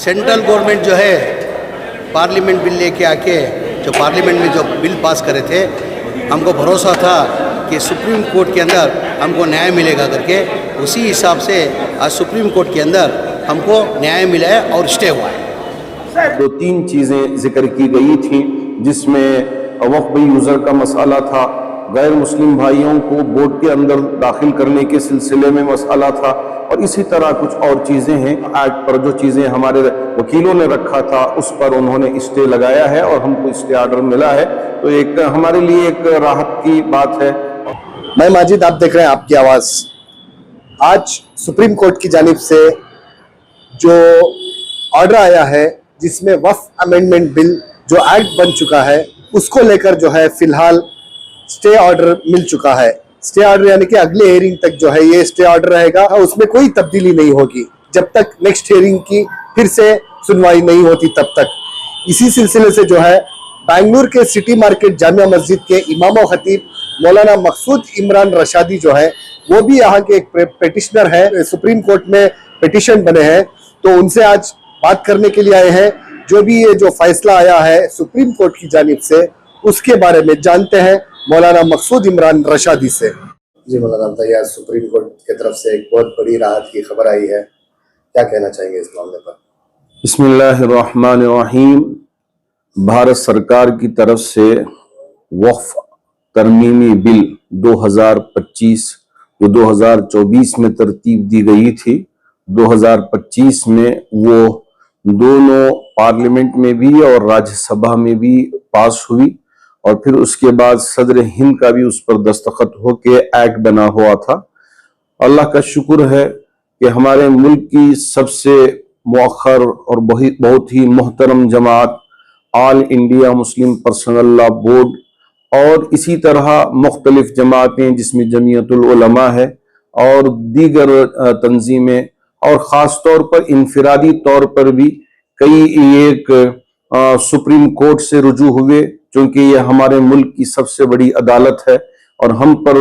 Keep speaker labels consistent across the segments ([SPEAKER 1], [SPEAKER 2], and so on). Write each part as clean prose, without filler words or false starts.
[SPEAKER 1] Central government जो है parliament bill लेके आके जो पार्लियामेंट में जो बिल पास करे थे, हमको भरोसा था कि सुप्रीम कोर्ट के अंदर हमको न्याय मिलेगा करके, उसी हिसाब से आज सुप्रीम कोर्ट के अंदर हमको न्याय मिला है और स्टे हुआ है।
[SPEAKER 2] दो तीन चीज़ें जिक्र की गई थी, जिसमें वक्फ यूज़र का मसला था, गैर मुस्लिम भाइयों को बोर्ड के अंदर दाखिल करने के सिलसिले में मसला था, और इसी तरह कुछ और चीज़ें हैं। एक्ट पर जो चीज़ें हमारे वकीलों ने रखा था उस पर उन्होंने स्टे लगाया है और हमको स्टे ऑर्डर मिला है, तो एक हमारे लिए एक राहत की बात है।
[SPEAKER 3] मैं माजिद, आप देख रहे हैं आपकी आवाज़। आज सुप्रीम कोर्ट की जानिब से जो ऑर्डर आया है, जिसमें वक्फ अमेंडमेंट बिल जो एक्ट बन चुका है उसको लेकर जो है फिलहाल स्टे ऑर्डर मिल चुका है। स्टे ऑर्डर यानी कि अगले हियरिंग तक जो है ये स्टे ऑर्डर रहेगा और उसमें कोई तब्दीली नहीं होगी जब तक नेक्स्ट हियरिंग की फिर से सुनवाई नहीं होती तब तक। इसी सिलसिले से जो है बेंगलुरु के सिटी मार्केट जामिया मस्जिद के इमाम व खतीब मौलाना मकसूद इमरान रशादी जो है वो भी यहाँ के एक पेटिशनर है, सुप्रीम कोर्ट में पिटिशन बने हैं, तो उनसे आज बात करने के लिए आए हैं। जो भी ये जो फैसला आया है सुप्रीम कोर्ट की जानिब से उसके बारे में जानते हैं मौलाना मकसूद इमरान रशादी से। जी मौलाना बताइए, आज सुप्रीम कोर्ट की तरफ से एक बहुत बड़ी राहत की खबर आई है, क्या कहना चाहेंगे इस मामले पर?
[SPEAKER 2] बिस्मिल्लाहिर्रहमानिर्रहीम। भारत सरकार की तरफ से वक्फ तरमीमी बिल 2025 जो 2024 में तरतीब दी गई थी, 2025 में वो दोनों पार्लियामेंट में भी और राज्यसभा में भी पास हुई, और फिर उसके बाद सदर हिंद का भी उस पर दस्तखत होके एक्ट बना हुआ था। अल्लाह का शुक्र है कि हमारे मुल्क की सबसे मुअख्खर और बहुत ही मोहतरम जमात All India Muslim Personal Law Board और इसी तरह मुख्तलिफ जमातें जिसमें जमीयतुल उलमा है और दीगर तंजीमें और ख़ास तौर पर इनफरादी तौर पर भी कई एक सुप्रीम कोर्ट से रुजू हुए, क्योंकि ये हमारे मुल्क की सबसे बड़ी अदालत है और हम पर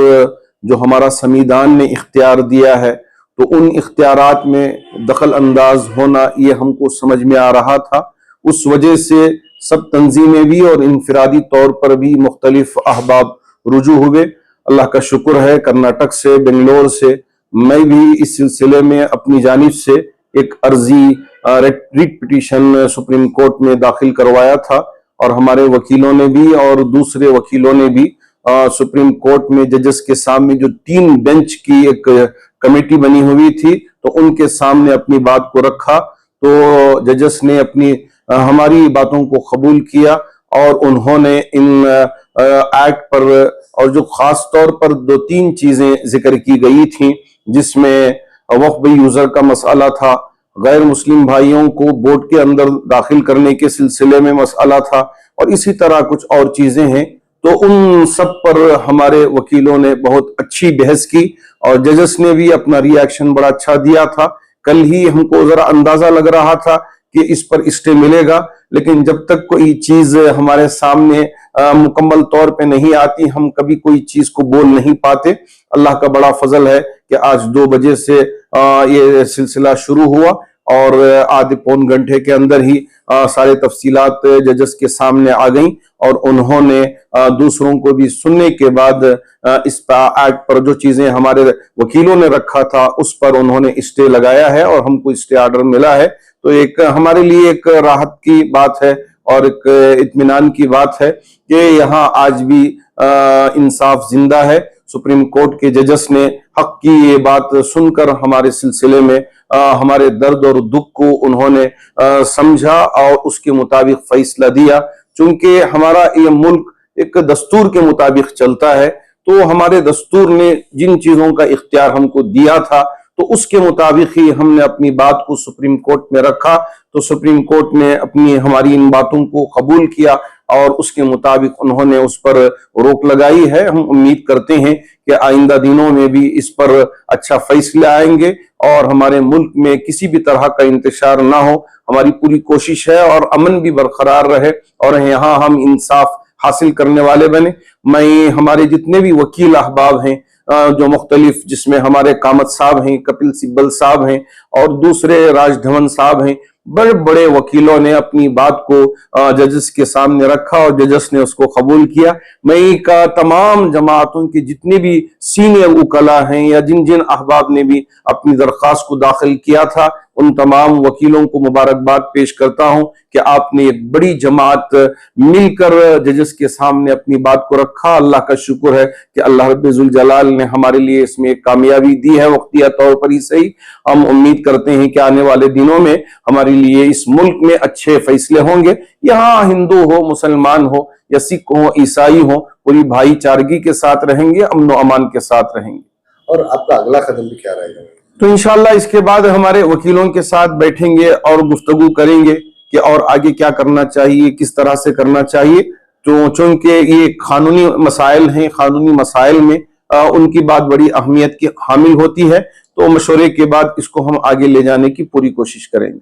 [SPEAKER 2] जो हमारा संविधान ने इख्तियार दिया है, तो उन इख्तियारात में दखल अंदाज होना ये हमको समझ में आ रहा था। उस वजह से सब तंजीमें भी और इनफरादी तौर पर भी मुख्तलिफ अहबाब रुजू हुए। अल्लाह का शुक्र है, कर्नाटक से, बेंगलोर से मैं भी इस सिलसिले में अपनी जानिब से एक अर्जी रिट पिटीशन सुप्रीम कोर्ट में दाखिल करवाया था, और हमारे वकीलों ने भी और दूसरे वकीलों ने भी सुप्रीम कोर्ट में जजेस के सामने जो 3 बेंच की एक कमेटी बनी हुई थी, तो उनके सामने अपनी बात को रखा, तो जजेस ने अपनी हमारी बातों को कबूल किया और उन्होंने इन एक्ट पर और जो खास तौर पर 2-3 चीजें जिक्र की गई थी, जिसमें वक्फ यूजर का मसला था, गैर मुस्लिम भाइयों को बोर्ड के अंदर दाखिल करने के सिलसिले में मसला था, और इसी तरह कुछ और चीजें हैं, तो उन सब पर हमारे वकीलों ने बहुत अच्छी बहस की और जजेस ने भी अपना रिएक्शन बड़ा अच्छा दिया था। कल ही हमको जरा अंदाजा लग रहा था कि इस पर स्टे मिलेगा, लेकिन जब तक कोई चीज हमारे सामने मुकम्मल तौर पे नहीं आती, हम कभी कोई चीज को बोल नहीं पाते। अल्लाह का बड़ा फजल है कि आज 2 बजे से ये सिलसिला शुरू हुआ और आधे पौन घंटे के अंदर ही सारे तफसीलात जजेस के सामने आ गई, और उन्होंने दूसरों को भी सुनने के बाद इस एक्ट पर जो चीजें हमारे वकीलों ने रखा था उस पर उन्होंने स्टे लगाया है और हमको स्टे ऑर्डर मिला है। तो एक हमारे लिए एक राहत की बात है और एक इत्मीनान की बात है कि यहाँ आज भी इंसाफ जिंदा है। सुप्रीम कोर्ट के जजेस ने हक की ये बात सुनकर हमारे सिलसिले में हमारे दर्द और दुख को उन्होंने समझा और उसके मुताबिक फैसला दिया। चूंकि हमारा ये मुल्क एक दस्तूर के मुताबिक चलता है, तो हमारे दस्तूर ने जिन चीजों का इख्तियार हमको दिया था, तो उसके मुताबिक ही हमने अपनी बात को सुप्रीम कोर्ट में रखा, तो सुप्रीम कोर्ट ने अपनी हमारी इन बातों को कबूल किया और उसके मुताबिक उन्होंने उस पर रोक लगाई है। हम उम्मीद करते हैं कि आइंदा दिनों में भी इस पर अच्छा फैसले आएंगे और हमारे मुल्क में किसी भी तरह का इंतशार ना हो। हमारी पूरी कोशिश है और अमन भी बरकरार रहे और यहाँ हम इंसाफ हासिल करने वाले बने। मैं हमारे जितने भी वकील अहबाब हैं जो मुख्तलिफ, जिसमें हमारे कामत साहब हैं, कपिल सिब्बल साहब हैं और दूसरे राजधवन साहब हैं, बड़े बड़े वकीलों ने अपनी बात को जजेस के सामने रखा और जजेस ने उसको कबूल किया। मैं का तमाम जमातों के जितने भी सीनियर उकला हैं या जिन जिन अहबाब ने भी अपनी दरख्वास्त को दाखिल किया था, उन तमाम वकीलों को मुबारकबाद पेश करता हूं कि आपने एक बड़ी जमात मिलकर जजेस के सामने अपनी बात को रखा। अल्लाह का शुक्र है कि अल्लाह रब्बुल जलाल ने हमारे लिए इसमें एक कामयाबी दी है, वक्तिया तौर पर ही सही। हम उम्मीद करते हैं कि आने वाले दिनों में हमारे लिए इस मुल्क में अच्छे फैसले होंगे। यहाँ हिंदू हो, मुसलमान हो या सिख हो, ईसाई हो, पूरी भाईचारगी के साथ रहेंगे, अमन व अमान के साथ रहेंगे।
[SPEAKER 3] और आपका अगला कदम भी क्या रहेगा?
[SPEAKER 2] तो इंशाल्लाह इसके बाद हमारे वकीलों के साथ बैठेंगे और गुफ्तगू करेंगे कि और आगे क्या करना चाहिए, किस तरह से करना चाहिए। तो चूंकि ये कानूनी मसाइल हैं, कानूनी मसाइल में उनकी बात बड़ी अहमियत की हामिल होती है, तो मशवरे के बाद इसको हम आगे ले जाने की पूरी कोशिश करेंगे।